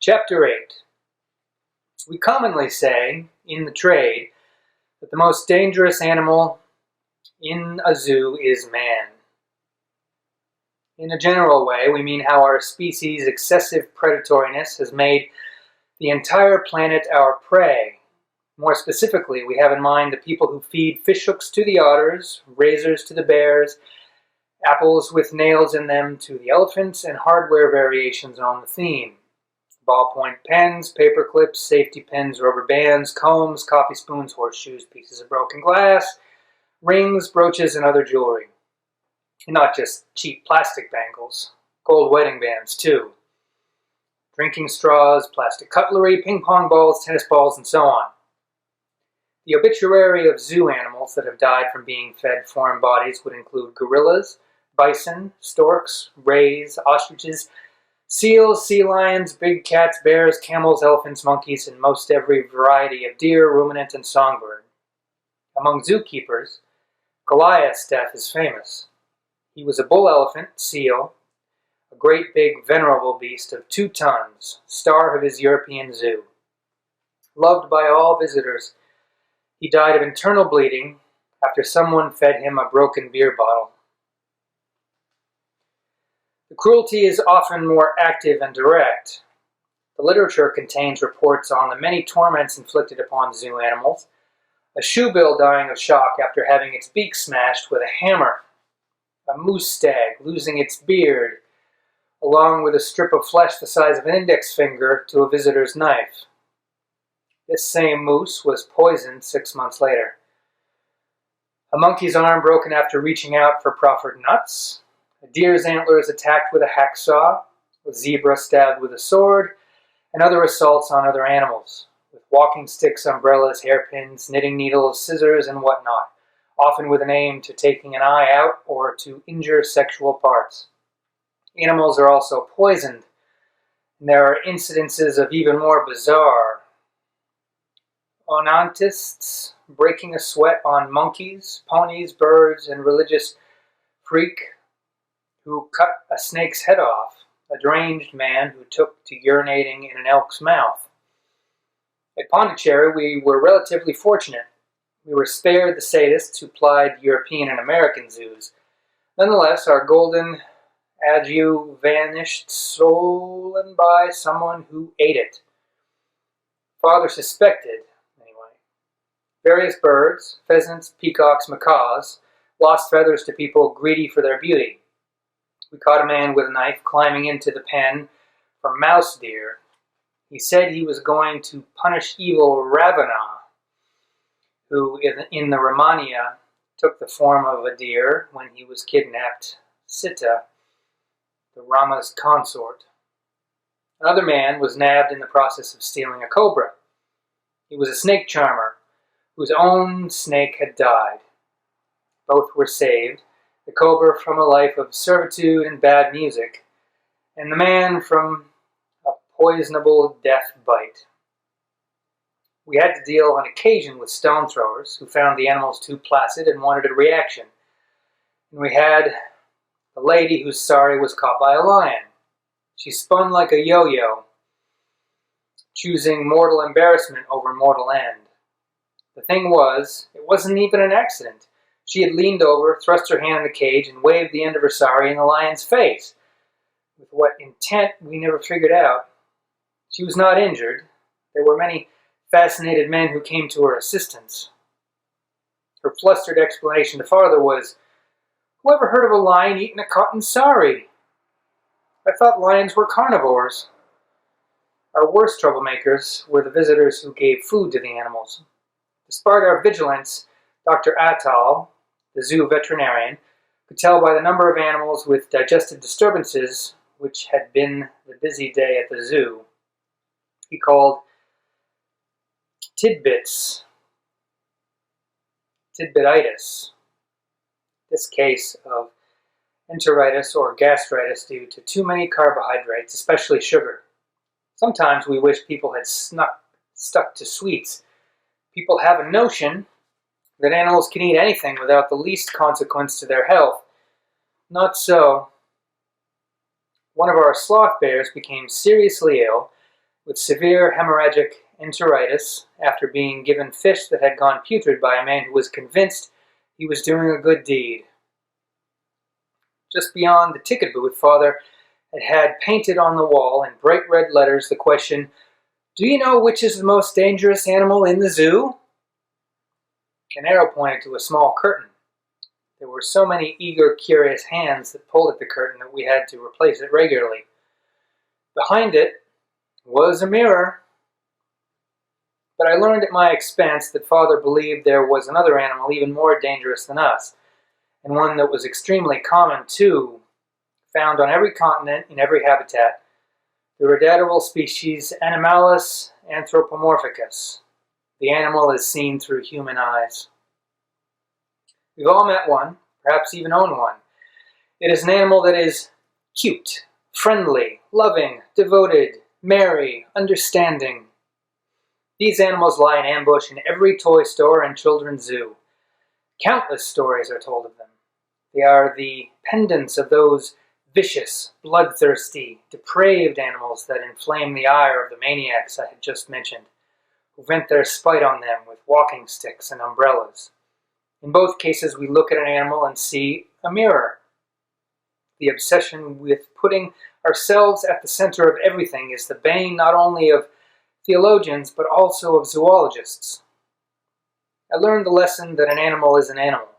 Chapter 8. We commonly say, in the trade, that the most dangerous animal in a zoo is man. In a general way, we mean how our species' excessive predatoriness has made the entire planet our prey. More specifically, we have in mind the people who feed fishhooks to the otters, razors to the bears, apples with nails in them to the elephants, and hardware variations on the theme. Ballpoint pens, paper clips, safety pins, rubber bands, combs, coffee spoons, horseshoes, pieces of broken glass, rings, brooches, and other jewelry. And not just cheap plastic bangles, gold wedding bands too. Drinking straws, plastic cutlery, ping pong balls, tennis balls, and so on. The obituary of zoo animals that have died from being fed foreign bodies would include gorillas, bison, storks, rays, ostriches, seals, sea lions, big cats, bears, camels, elephants, monkeys, and most every variety of deer, ruminant, and songbird. Among zookeepers, Goliath's death is famous. He was a bull elephant, seal, a great big venerable beast of 2 tons, star of his European zoo. Loved by all visitors, he died of internal bleeding after someone fed him a broken beer bottle. The cruelty is often more active and direct. The literature contains reports on the many torments inflicted upon zoo animals, a shoebill dying of shock after having its beak smashed with a hammer, a moose stag losing its beard, along with a strip of flesh the size of an index finger to a visitor's knife. This same moose was poisoned 6 months later. A monkey's arm broken after reaching out for proffered nuts, a deer's antlers attacked with a hacksaw, a zebra stabbed with a sword, and other assaults on other animals, with walking sticks, umbrellas, hairpins, knitting needles, scissors, and whatnot, often with an aim to taking an eye out or to injure sexual parts. Animals are also poisoned, and there are incidences of even more bizarre. Onantists breaking a sweat on monkeys, ponies, birds, and religious freak who cut a snake's head off, a deranged man who took to urinating in an elk's mouth. At Pondicherry, we were relatively fortunate. We were spared the sadists who plied European and American zoos. Nonetheless, our golden adieu vanished stolen by someone who ate it. Father suspected, anyway. Various birds, pheasants, peacocks, macaws, lost feathers to people greedy for their beauty. We caught a man with a knife climbing into the pen for mouse deer. He said he was going to punish evil Ravana, who in the Romania took the form of a deer when he was kidnapped Sita, the Rama's consort. Another man was nabbed in the process of stealing a cobra. He was a snake charmer whose own snake had died. Both were saved, the cobra from a life of servitude and bad music, and the man from a poisonable death bite. We had to deal on occasion with stone throwers who found the animals too placid and wanted a reaction. And we had a lady whose sari was caught by a lion. She spun like a yo-yo, choosing mortal embarrassment over mortal end. The thing was, it wasn't even an accident. She had leaned over, thrust her hand in the cage, and waved the end of her sari in the lion's face. With what intent, we never figured out. She was not injured. There were many fascinated men who came to her assistance. Her flustered explanation to father was, "Who ever heard of a lion eating a cotton sari? I thought lions were carnivores." Our worst troublemakers were the visitors who gave food to the animals. Despite our vigilance, Dr. Attal, the zoo veterinarian, could tell by the number of animals with digestive disturbances, which had been the busy day at the zoo. He called tidbititis, this case of enteritis or gastritis due to too many carbohydrates, especially sugar. Sometimes we wish people had stuck to sweets. People have a notion that animals can eat anything without the least consequence to their health. Not so. One of our sloth bears became seriously ill with severe hemorrhagic enteritis after being given fish that had gone putrid by a man who was convinced he was doing a good deed. Just beyond the ticket booth, Father had painted on the wall in bright red letters the question, "Do you know which is the most dangerous animal in the zoo?" An arrow pointed to a small curtain. There were so many eager, curious hands that pulled at the curtain that we had to replace it regularly. Behind it was a mirror. But I learned at my expense that Father believed there was another animal even more dangerous than us, and one that was extremely common too, found on every continent in every habitat, the redoubtable species Animalis anthropomorphicus. The animal is seen through human eyes. We've all met one, perhaps even own one. It is an animal that is cute, friendly, loving, devoted, merry, understanding. These animals lie in ambush in every toy store and children's zoo. Countless stories are told of them. They are the pendants of those vicious, bloodthirsty, depraved animals that inflame the ire of the maniacs I had just mentioned, who vent their spite on them with walking sticks and umbrellas. In both cases, we look at an animal and see a mirror. The obsession with putting ourselves at the center of everything is the bane not only of theologians, but also of zoologists. I learned the lesson that an animal is an animal,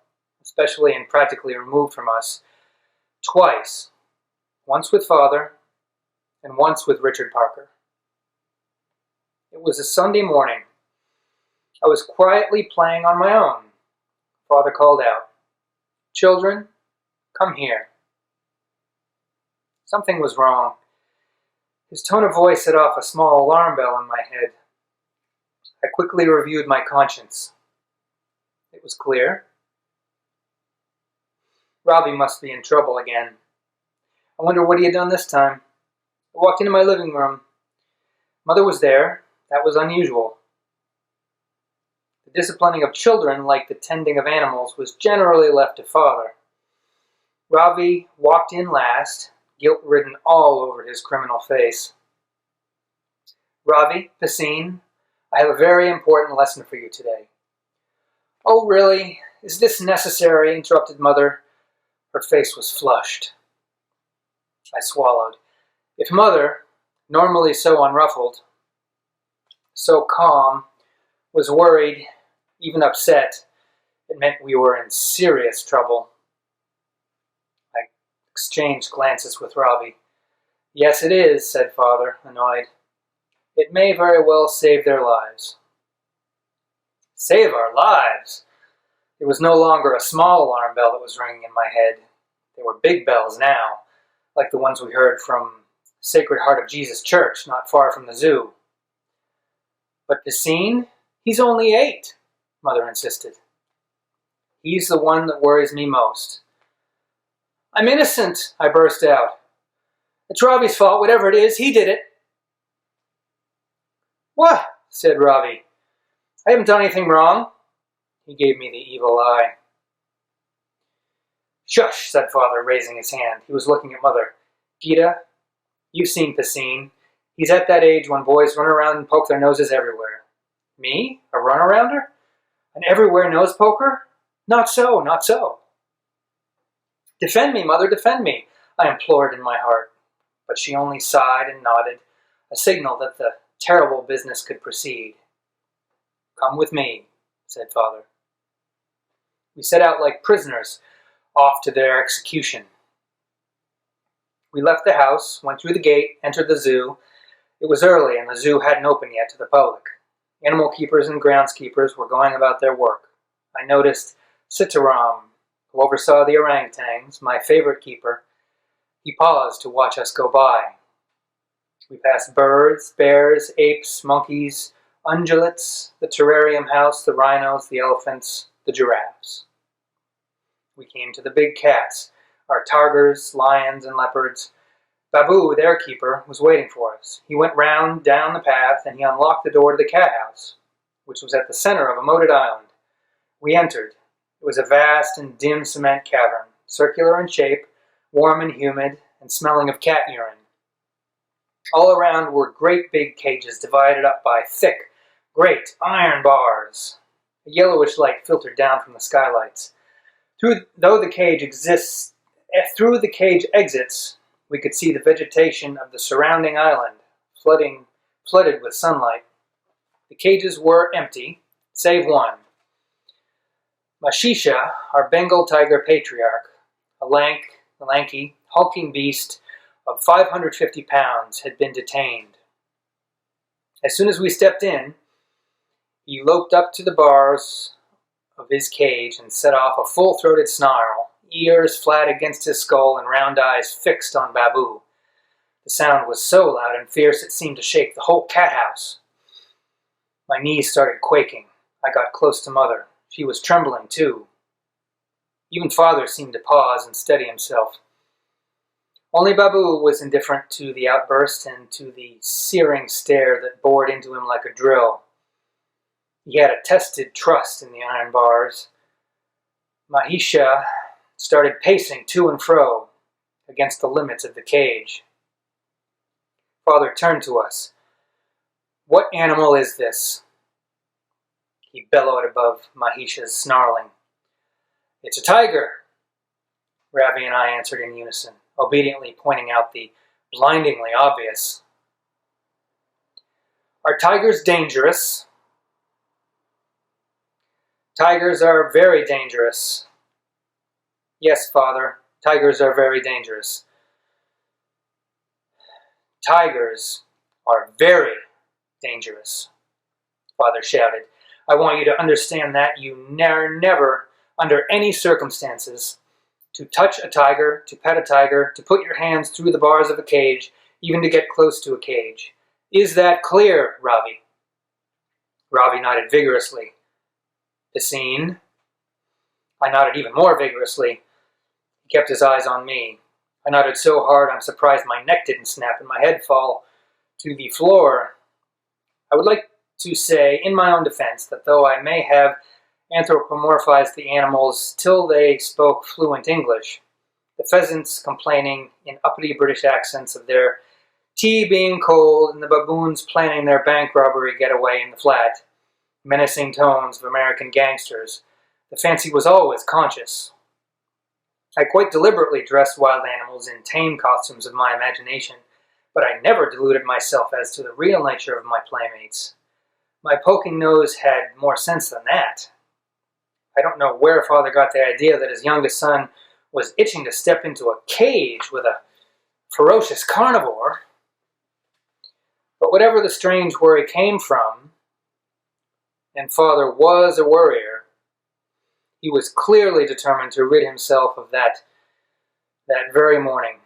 especially and practically removed from us, twice. Once with Father, and once with Richard Parker. It was a Sunday morning. I was quietly playing on my own. Father called out, "Children, come here." Something was wrong. His tone of voice set off a small alarm bell in my head. I quickly reviewed my conscience. It was clear. Robbie must be in trouble again. I wonder what he had done this time. I walked into my living room. Mother was there. That was unusual. The disciplining of children, like the tending of animals, was generally left to Father. Robbie walked in last, guilt-ridden all over his criminal face. "Robbie, Piscine, I have a very important lesson for you today." "Oh, really? Is this necessary?" interrupted Mother. Her face was flushed. I swallowed. If Mother, normally so unruffled, so calm, was worried, even upset, it meant we were in serious trouble. I exchanged glances with Robbie. "Yes, it is," said Father, annoyed. "It may very well save their lives." Save our lives? It was no longer a small alarm bell that was ringing in my head. They were big bells now, like the ones we heard from Sacred Heart of Jesus Church, not far from the zoo. "But Piscine, he's only 8, Mother insisted. "He's the one that worries me most." "I'm innocent," I burst out. "It's Robbie's fault, whatever it is, he did it." "What?" said Robbie. "I haven't done anything wrong." He gave me the evil eye. "Shush," said Father, raising his hand. He was looking at Mother. "Gita, you've seen Piscine. He's at that age when boys run around and poke their noses everywhere." "Me? A run-arounder? An everywhere nose poker? Not so, not so." "Defend me, Mother, defend me," I implored in my heart. But she only sighed and nodded, a signal that the terrible business could proceed. "Come with me," said Father. We set out like prisoners, off to their execution. We left the house, went through the gate, entered the zoo. It was early, and the zoo hadn't opened yet to the public. Animal keepers and groundskeepers were going about their work. I noticed Sitaram, who oversaw the orangutans, my favorite keeper. He paused to watch us go by. We passed birds, bears, apes, monkeys, ungulates, the terrarium house, the rhinos, the elephants, the giraffes. We came to the big cats, our tigers, lions, and leopards. Babu, their keeper, was waiting for us. He went round, down the path, and he unlocked the door to the cat house, which was at the center of a moated island. We entered. It was a vast and dim cement cavern, circular in shape, warm and humid, and smelling of cat urine. All around were great big cages divided up by thick, great iron bars. A yellowish light filtered down from the skylights. Through the cage exits, we could see the vegetation of the surrounding island, flooded with sunlight. The cages were empty, save one. Mashisha, our Bengal tiger patriarch, a lanky, hulking beast of 550 pounds, had been detained. As soon as we stepped in, he loped up to the bars of his cage and set off a full-throated snarl, ears flat against his skull and round eyes fixed on Babu. The sound was so loud and fierce it seemed to shake the whole cat house. My knees started quaking. I got close to Mother. She was trembling, too. Even Father seemed to pause and steady himself. Only Babu was indifferent to the outburst and to the searing stare that bored into him like a drill. He had a tested trust in the iron bars. Mahisha started pacing to and fro against the limits of the cage. Father turned to us. "What animal is this?" He bellowed above Mahisha's snarling. "It's a tiger," Ravi and I answered in unison, obediently pointing out the blindingly obvious. "Are tigers dangerous?" "Tigers are very dangerous." "Yes, Father, tigers are very dangerous." "Tigers are very dangerous," Father shouted. "I want you to understand that you never, under any circumstances, to touch a tiger, to pet a tiger, to put your hands through the bars of a cage, even to get close to a cage. Is that clear, Ravi?" Ravi nodded vigorously. "Piscine?" I nodded even more vigorously. He kept his eyes on me. I nodded so hard I'm surprised my neck didn't snap and my head fall to the floor. I would like to say, in my own defense, that though I may have anthropomorphized the animals till they spoke fluent English, the pheasants complaining in uppity British accents of their tea being cold and the baboons planning their bank robbery getaway in the flat, menacing tones of American gangsters, the fancy was always conscious. I quite deliberately dressed wild animals in tame costumes of my imagination, but I never deluded myself as to the real nature of my playmates. My poking nose had more sense than that. I don't know where Father got the idea that his youngest son was itching to step into a cage with a ferocious carnivore. But whatever the strange worry came from, and Father was a worrier, he was clearly determined to rid himself of that very morning.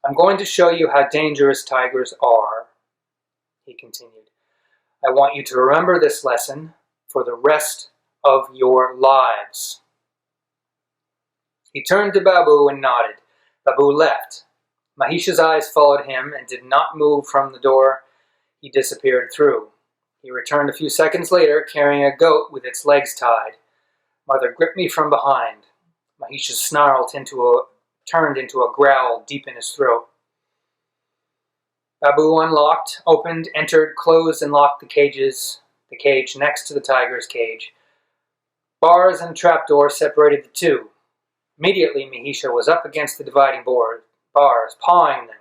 "I'm going to show you how dangerous tigers are," he continued. "I want you to remember this lesson for the rest of your lives." He turned to Babu and nodded. Babu left. Mahisha's eyes followed him and did not move from the door he disappeared through. He returned a few seconds later, carrying a goat with its legs tied. Mother gripped me from behind. Mahisha's snarl turned into a growl deep in his throat. Babu unlocked, opened, entered, closed, and locked the cage next to the tiger's cage. Bars and trapdoor separated the two. Immediately, Mahisha was up against the dividing bars, pawing them.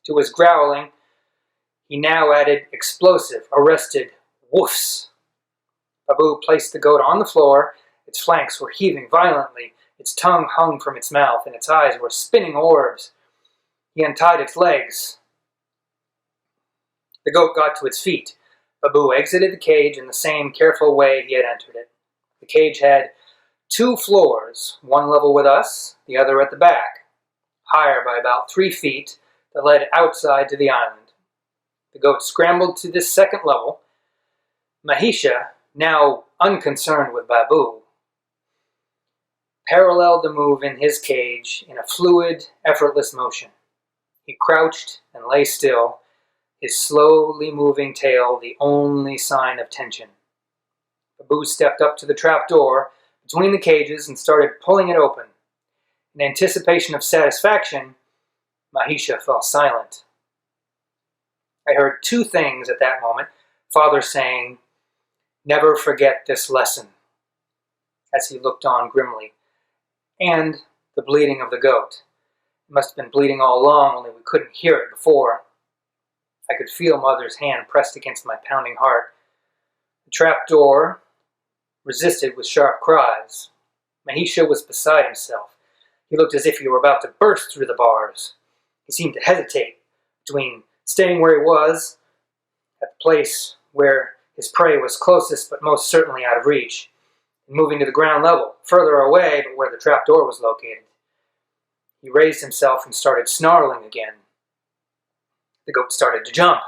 To his growling, he now added explosive, arrested woofs. Babu placed the goat on the floor. Its flanks were heaving violently. Its tongue hung from its mouth, and its eyes were spinning orbs. He untied its legs. The goat got to its feet. Babu exited the cage in the same careful way he had entered it. The cage had 2 floors, one level with us, the other at the back, higher by about 3 feet, that led outside to the island. The goat scrambled to this second level. Mahisha, now unconcerned with Babu, paralleled the move in his cage in a fluid, effortless motion. He crouched and lay still, his slowly moving tail the only sign of tension. Babu stepped up to the trap door between the cages and started pulling it open. In anticipation of satisfaction, Mahisha fell silent. I heard two things at that moment. Father saying, "Never forget this lesson," as he looked on grimly, and the bleating of the goat. It must have been bleeding all along, only we couldn't hear it before. I could feel Mother's hand pressed against my pounding heart. The trap door resisted with sharp cries. Mahisha was beside himself. He looked as if he were about to burst through the bars. He seemed to hesitate between staying where he was, at the place where his prey was closest but most certainly out of reach, and moving to the ground level, further away but where the trap door was located. He raised himself and started snarling again. The goat started to jump.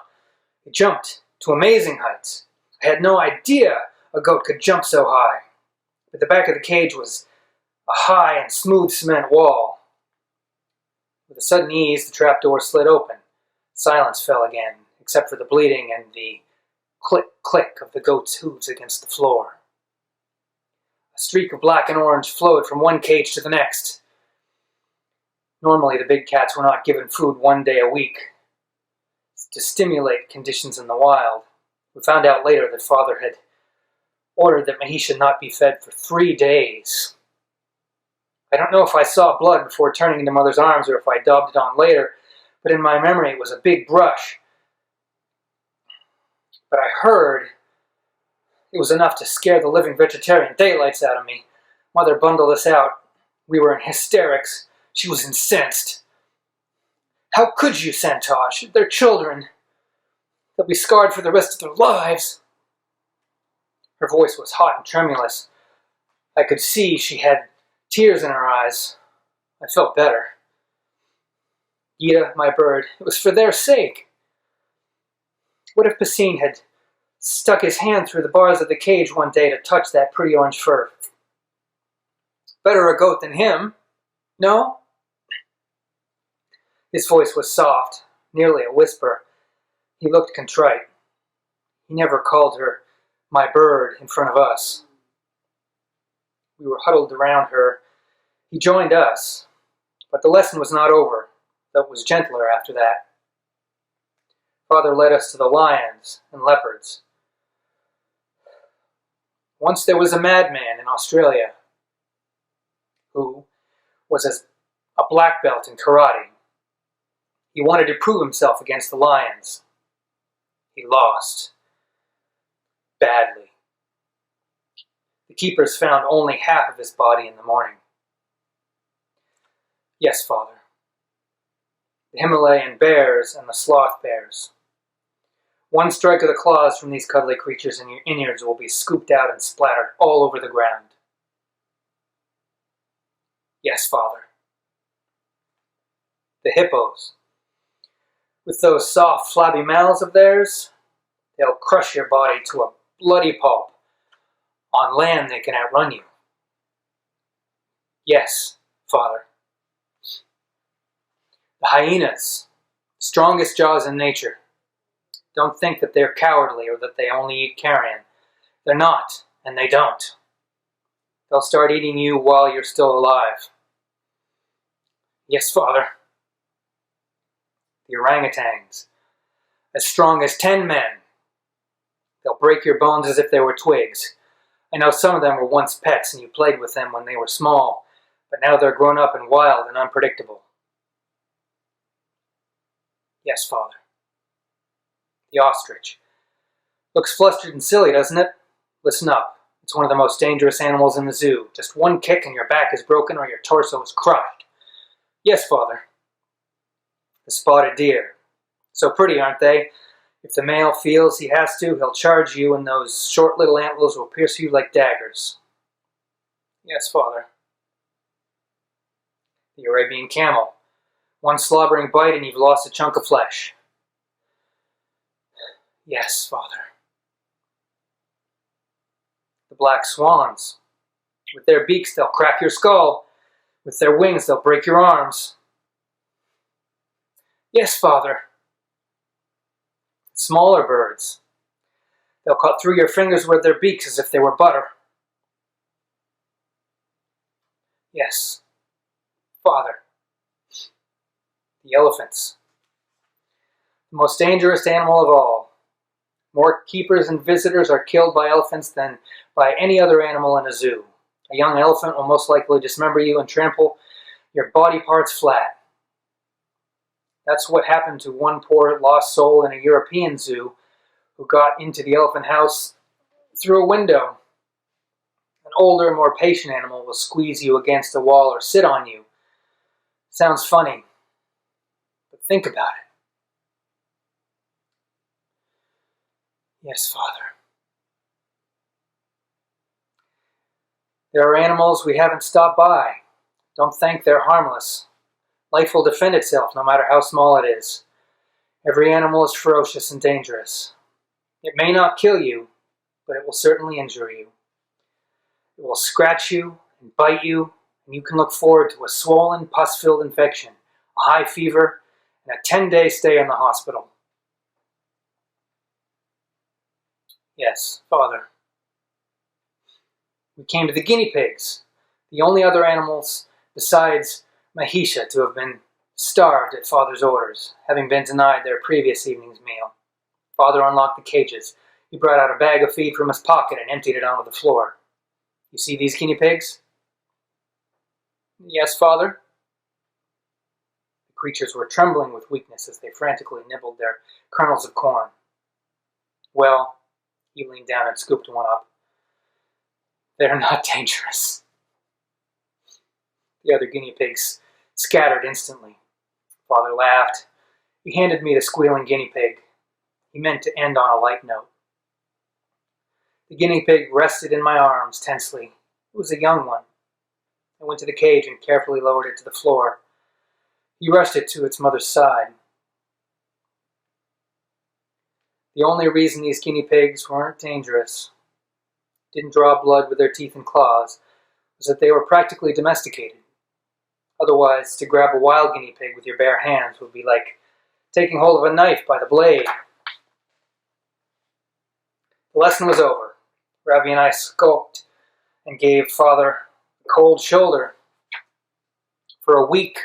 It jumped to amazing heights. I had no idea a goat could jump so high. But the back of the cage was a high and smooth cement wall. With a sudden ease, the trapdoor slid open. Silence fell again, except for the bleating and the click-click of the goat's hooves against the floor. A streak of black and orange flowed from one cage to the next. Normally, the big cats were not given food 1 day a week to stimulate conditions in the wild. We found out later that Father had ordered that Mahisha not be fed for 3 days. I don't know if I saw blood before turning into Mother's arms or if I daubed it on later, but in my memory it was a big brush. But I heard it was enough to scare the living vegetarian daylights out of me. Mother bundled us out. We were in hysterics. She was incensed. "How could you, Santosh? They're children. They'll be scarred for the rest of their lives." Her voice was hot and tremulous. I could see she had tears in her eyes. I felt better. "Gita, my bird, it was for their sake. What if Basine had stuck his hand through the bars of the cage one day to touch that pretty orange fur? Better a goat than him, no?" His voice was soft, nearly a whisper. He looked contrite. He never called her my bird in front of us. We were huddled around her. He joined us, but the lesson was not over, though it was gentler after that. Father led us to the lions and leopards. Once there was a madman in Australia who was a black belt in karate. He wanted to prove himself against the lions. He lost. Badly. The keepers found only half of his body in the morning. Yes, Father. The Himalayan bears and the sloth bears. One strike of the claws from these cuddly creatures and your innards will be scooped out and splattered all over the ground. Yes, Father. The hippos. With those soft, flabby mouths of theirs, they'll crush your body to a bloody pulp. On land, they can outrun you. Yes, Father. The hyenas, strongest jaws in nature. Don't think that they're cowardly or that they only eat carrion. They're not, and they don't. They'll start eating you while you're still alive. Yes, Father. The orangutans, as strong as 10 men. They'll break your bones as if they were twigs. I know some of them were once pets and you played with them when they were small, but now they're grown up and wild and unpredictable. Yes, Father. The ostrich. Looks flustered and silly, doesn't it? Listen up. It's one of the most dangerous animals in the zoo. Just one kick and your back is broken or your torso is crushed. Yes, Father. The spotted deer. So pretty, aren't they? If the male feels he has to, he'll charge you and those short little antlers will pierce you like daggers. Yes, Father. The Arabian camel. One slobbering bite and you've lost a chunk of flesh. Yes, Father. The black swans. With their beaks, they'll crack your skull. With their wings, they'll break your arms. Yes, Father. Smaller birds. They'll cut through your fingers with their beaks as if they were butter. Yes, Father. The elephants. The most dangerous animal of all. More keepers and visitors are killed by elephants than by any other animal in a zoo. A young elephant will most likely dismember you and trample your body parts flat. That's what happened to one poor lost soul in a European zoo who got into the elephant house through a window. An older, more patient animal will squeeze you against a wall or sit on you. Sounds funny, but think about it. Yes, Father. There are animals we haven't stopped by. Don't think they're harmless. Life will defend itself, no matter how small it is. Every animal is ferocious and dangerous. It may not kill you, but it will certainly injure you. It will scratch you and bite you, and you can look forward to a swollen, pus-filled infection, a high fever, and a 10-day stay in the hospital. Yes, Father. We came to the guinea pigs, the only other animals besides Mahisha to have been starved at Father's orders, having been denied their previous evening's meal. Father unlocked the cages. He brought out a bag of feed from his pocket and emptied it onto the floor. You see these guinea pigs? Yes, Father. The creatures were trembling with weakness as they frantically nibbled their kernels of corn. Well, he leaned down and scooped one up. They're not dangerous. The other guinea pigs scattered instantly. Father laughed. He handed me the squealing guinea pig. He meant to end on a light note. The guinea pig rested in my arms tensely. It was a young one. I went to the cage and carefully lowered it to the floor. He rushed it to its mother's side. The only reason these guinea pigs weren't dangerous, didn't draw blood with their teeth and claws, was that they were practically domesticated. Otherwise, to grab a wild guinea pig with your bare hands would be like taking hold of a knife by the blade. The lesson was over. Ravi and I skulked and gave Father a cold shoulder. For a week,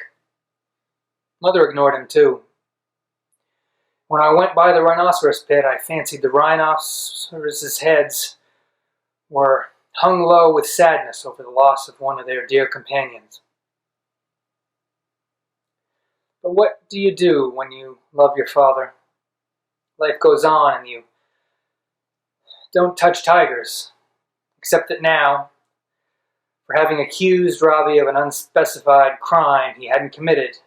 Mother ignored him too. When I went by the rhinoceros pit, I fancied the rhinoceros' heads were hung low with sadness over the loss of one of their dear companions. But what do you do when you love your father? Life goes on and you don't touch tigers, except that now, for having accused Ravi of an unspecified crime he hadn't committed,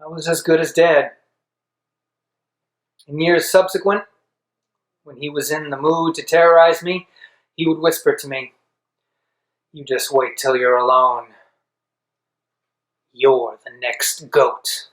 I was as good as dead. In years subsequent, when he was in the mood to terrorize me, he would whisper to me, "You just wait till you're alone. You're the next goat."